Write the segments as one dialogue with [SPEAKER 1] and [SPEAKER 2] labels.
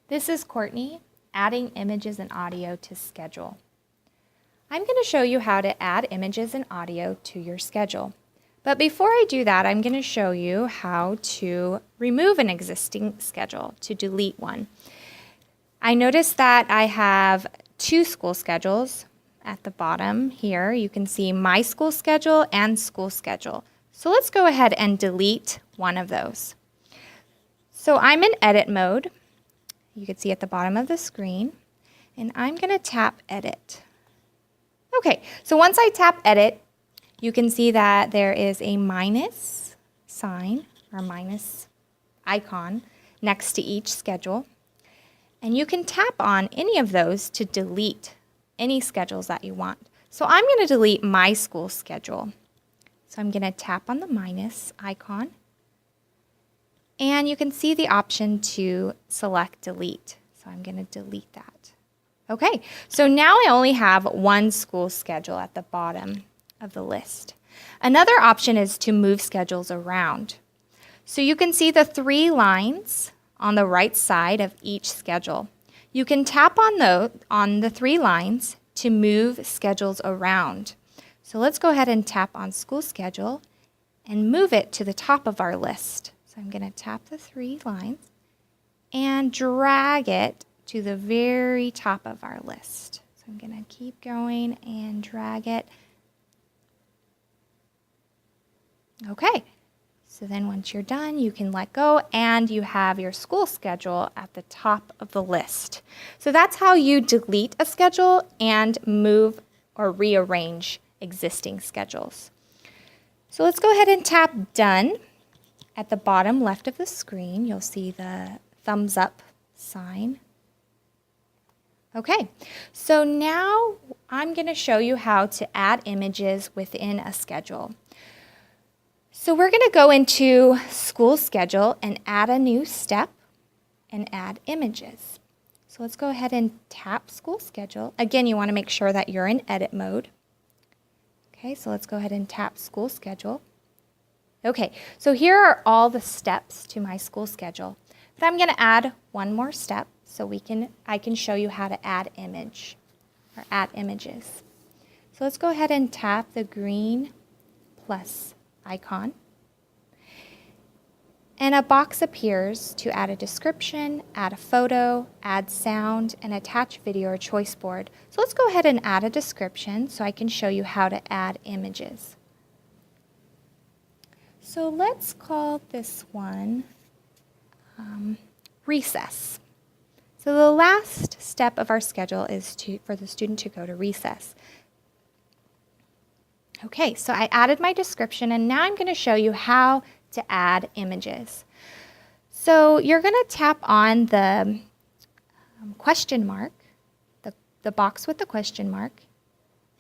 [SPEAKER 1] This is Courtney, adding images and audio to schedule. I'm going to show you how to add images and audio to your schedule. But before I do that, I'm going to show you how to remove an existing schedule, to delete one. I noticed that I have two school schedules at the bottom here. You can see my school schedule and school schedule. So let's go ahead and delete one of those. So I'm in edit mode. You can see at the bottom of the screen, and I'm going to tap edit. Okay, so once I tap edit, you can see that there is a minus sign or minus icon next to each schedule. And you can tap on any of those to delete any schedules that you want. So I'm going to delete my school schedule. So I'm going to tap on the minus icon. And you can see the option to select delete. So I'm going to delete that. Okay, so now I only have one school schedule at the bottom of the list. Another option is to move schedules around. So you can see the three lines on the right side of each schedule. You can tap on the three lines to move schedules around. So let's go ahead and tap on school schedule and move it to the top of our list. So I'm going to tap the three lines and drag it to the very top of our list. So I'm going to keep going and drag it. Okay, so then once you're done, you can let go and you have your school schedule at the top of the list. So that's how you delete a schedule and move or rearrange existing schedules. So let's go ahead and tap done. At the bottom left of the screen, you'll see the thumbs up sign. Okay, so now I'm going to show you how to add images within a schedule. So we're going to go into school schedule and add a new step and add images. So let's go ahead and tap school schedule. Again, you want to make sure that you're in edit mode. Okay, so let's go ahead and tap school schedule. Okay, so here are all the steps to my school schedule. But I'm going to add one more step so I can show you how to add image or add images. So let's go ahead and tap the green plus icon. And a box appears to add a description, add a photo, add sound, and attach video or choice board. So let's go ahead and add a description so I can show you how to add images. So let's call this one recess. So the last step of our schedule is for the student to go to recess. Okay, so I added my description and now I'm going to show you how to add images. So you're going to tap on the question mark, the box with the question mark,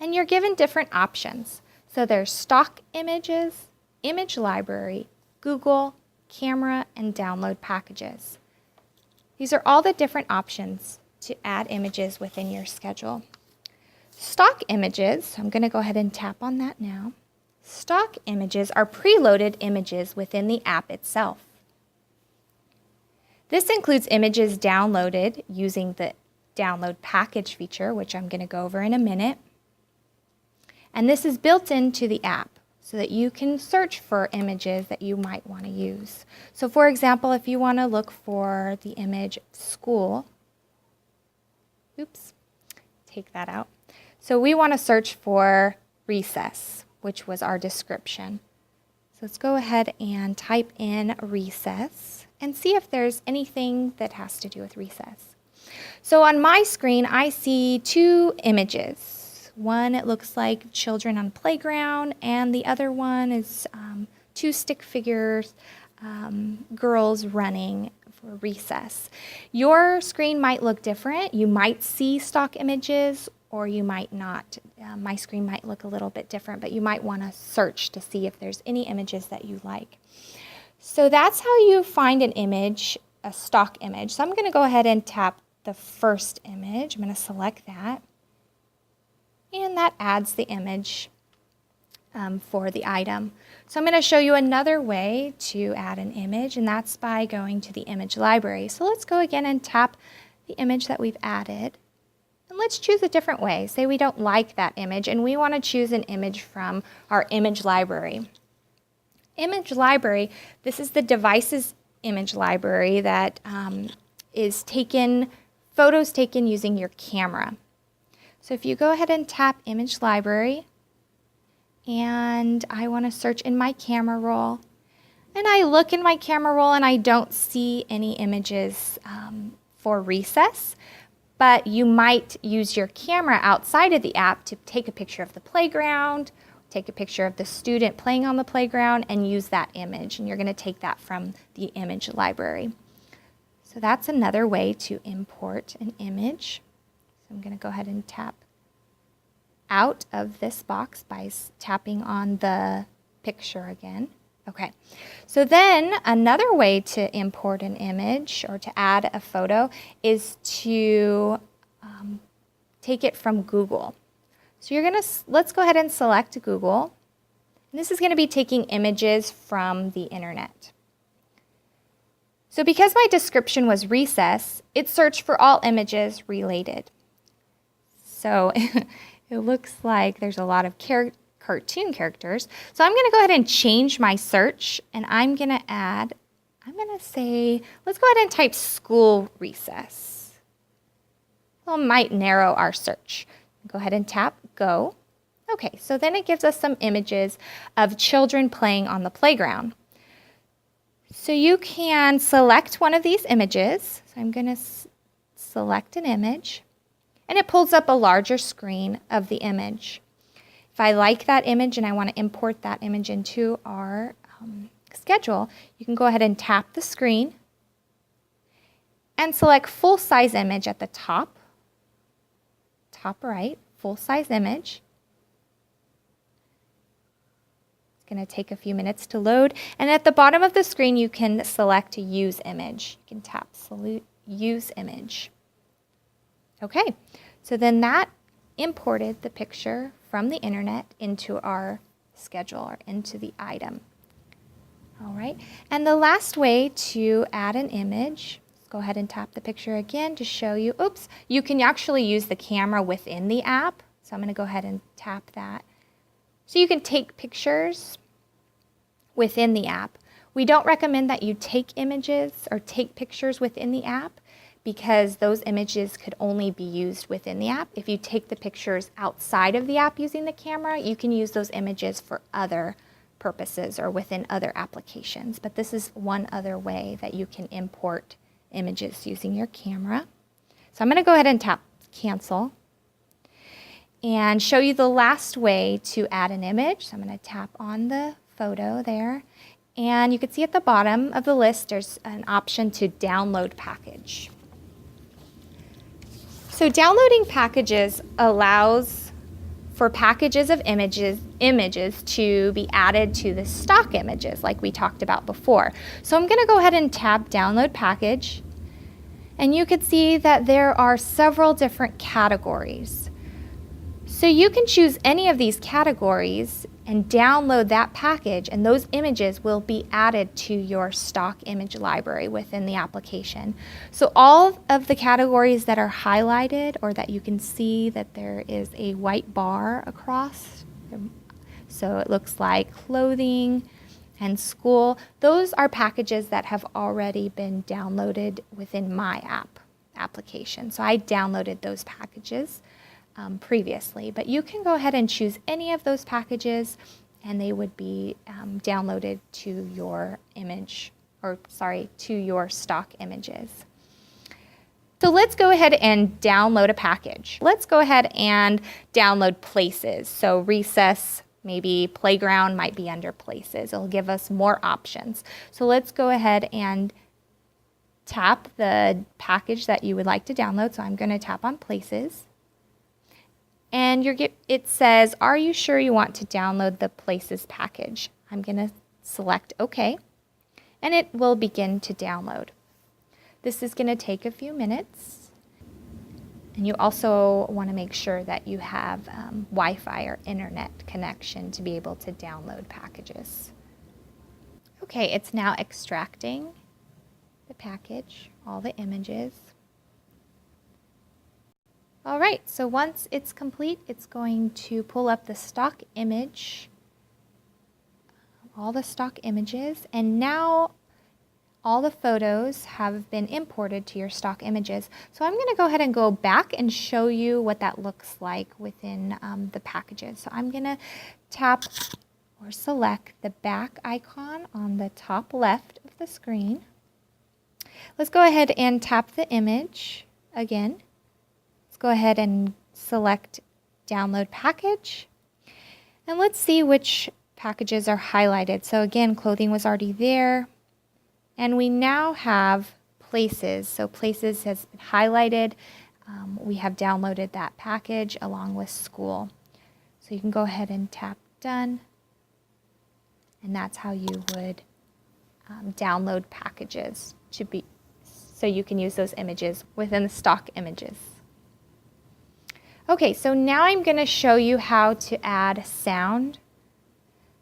[SPEAKER 1] and you're given different options. So there's stock images, image library, Google, camera, and download packages. These are all the different options to add images within your schedule. Stock images, I'm going to go ahead and tap on that now. Stock images are preloaded images within the app itself. This includes images downloaded using the download package feature, which I'm going to go over in a minute. And this is built into the app so that you can search for images that you might want to use. So for example, if you want to look for the image school, take that out. So we want to search for recess, which was our description. So let's go ahead and type in recess and see if there's anything that has to do with recess. So on my screen, I see two images. One, it looks like children on playground, and the other one is two stick figures, girls running for recess. Your screen might look different. You might see stock images or you might not. My screen might look a little bit different, but you might want to search to see if there's any images that you like. So that's how you find an image, a stock image. So I'm going to go ahead and tap the first image. I'm going to select that. And that adds the image. for the item. So I'm going to show you another way to add an image, and that's by going to the image library. So let's go again and tap the image that we've added. And let's choose a different way. Say we don't like that image and we want to choose an image from our image library. Image library, this is the devices image library that is photos taken using your camera. So if you go ahead and tap image library, and I want to search in my camera roll, and I look in my camera roll and I don't see any images for recess, but you might use your camera outside of the app to take a picture of the playground, take a picture of the student playing on the playground, and use that image, and you're going to take that from the image library. So that's another way to import an image. So I'm going to go ahead and tap out of this box by tapping on the picture again. Okay, so then another way to import an image or to add a photo is to take it from Google. So let's go ahead and select Google. And this is going to be taking images from the internet. So because my description was recess, it searched for all images related. So it looks like there's a lot of cartoon characters. So I'm going to go ahead and change my search, and I'm going to say, let's go ahead and type school recess. Well, might narrow our search. Go ahead and tap go. Okay, so then it gives us some images of children playing on the playground. So you can select one of these images. So I'm going to select an image, and it pulls up a larger screen of the image. If I like that image and I want to import that image into our schedule, you can go ahead and tap the screen and select full-size image at the top right, full-size image. It's going to take a few minutes to load. And at the bottom of the screen, you can select Use Image. You can tap Use Image. Okay, so then that imported the picture from the internet into our schedule or into the item. All right, and the last way to add an image, let's go ahead and tap the picture again to show you. Oops, you can actually use the camera within the app. So I'm going to go ahead and tap that. So you can take pictures within the app. We don't recommend that you take images or take pictures within the app, because those images could only be used within the app. If you take the pictures outside of the app using the camera, you can use those images for other purposes or within other applications. But this is one other way that you can import images using your camera. So I'm going to go ahead and tap Cancel and show you the last way to add an image. So I'm going to tap on the photo there, and you can see at the bottom of the list there's an option to download package. So downloading packages allows for packages of images to be added to the stock images like we talked about before. So I'm going to go ahead and tap Download Package, and you can see that there are several different categories. So you can choose any of these categories and download that package, and those images will be added to your stock image library within the application. So all of the categories that are highlighted, or that you can see that there is a white bar across, so it looks like clothing and school, those are packages that have already been downloaded within my application. So I downloaded those packages previously, but you can go ahead and choose any of those packages, and they would be downloaded to your to your stock images. So let's go ahead and download a package. Let's go ahead and download Places. So recess, maybe playground might be under Places. It'll give us more options. So let's go ahead and tap the package that you would like to download. So I'm going to tap on Places. And it says, are you sure you want to download the Places package? I'm going to select OK, and it will begin to download. This is going to take a few minutes. And you also want to make sure that you have Wi-Fi or internet connection to be able to download packages. Okay, it's now extracting the package, all the images. All right, so once it's complete, it's going to pull up the stock image, all the stock images, and now all the photos have been imported to your stock images. So I'm going to go ahead and go back and show you what that looks like within the packages. So I'm going to tap or select the back icon on the top left of the screen. Let's go ahead and tap the image again. Let's go ahead and select download package. And let's see which packages are highlighted. So again, clothing was already there. And we now have places. So places has been highlighted. We have downloaded that package along with school. So you can go ahead and tap done. And that's how you would download packages so you can use those images within the stock images. Okay, so now I'm going to show you how to add sound.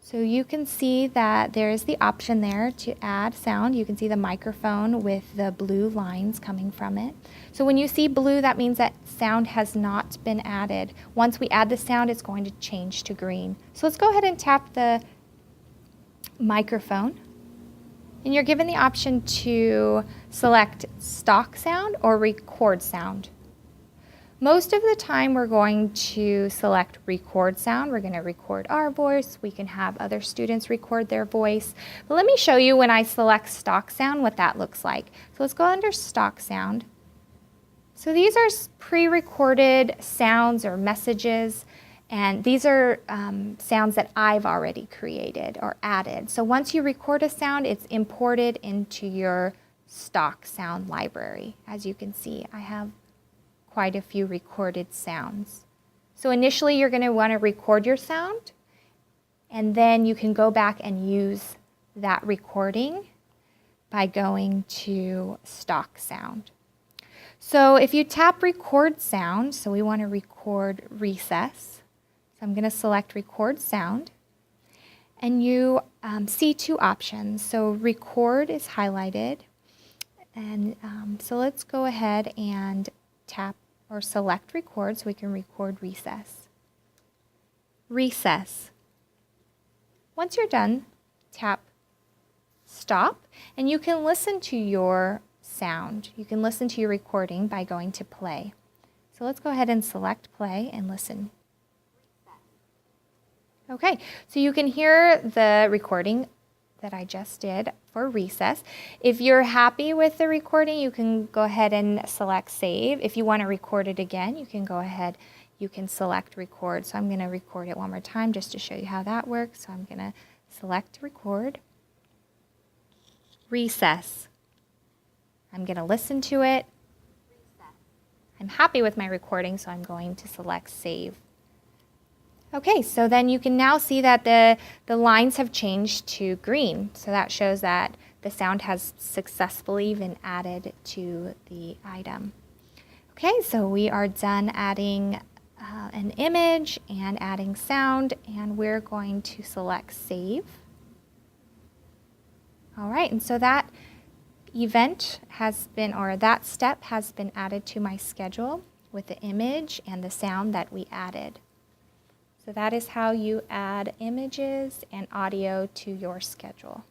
[SPEAKER 1] So you can see that there is the option there to add sound. You can see the microphone with the blue lines coming from it. So when you see blue, that means that sound has not been added. Once we add the sound, it's going to change to green. So let's go ahead and tap the microphone. And you're given the option to select stock sound or record sound. Most of the time we're going to select record sound. We're going to record our voice. We can have other students record their voice. But let me show you when I select stock sound what that looks like. So let's go under stock sound. So these are pre-recorded sounds or messages, and these are sounds that I've already created or added. So once you record a sound, it's imported into your stock sound library. As you can see, I have quite a few recorded sounds. So initially you're going to want to record your sound, and then you can go back and use that recording by going to stock sound. So if you tap record sound, so we want to record recess. So I'm going to select record sound, and you see two options. So record is highlighted, and so let's go ahead and tap or select record so we can record recess. Recess. Once you're done, tap stop, and you can listen to your sound. You can listen to your recording by going to play. So let's go ahead and select play and listen. Okay, so you can hear the recording that I just did for recess. If you're happy with the recording, you can go ahead and select save. If you want to record it again, you can go ahead, you can select record. So I'm going to record it one more time just to show you how that works. So I'm going to select record. Recess. I'm going to listen to it. I'm happy with my recording, so I'm going to select save. Okay, so then you can now see that the lines have changed to green. So that shows that the sound has successfully been added to the item. Okay, so we are done adding an image and adding sound, and we're going to select save. All right, and so that event has been, or that step has been added to my schedule with the image and the sound that we added. So that is how you add images and audio to your schedule.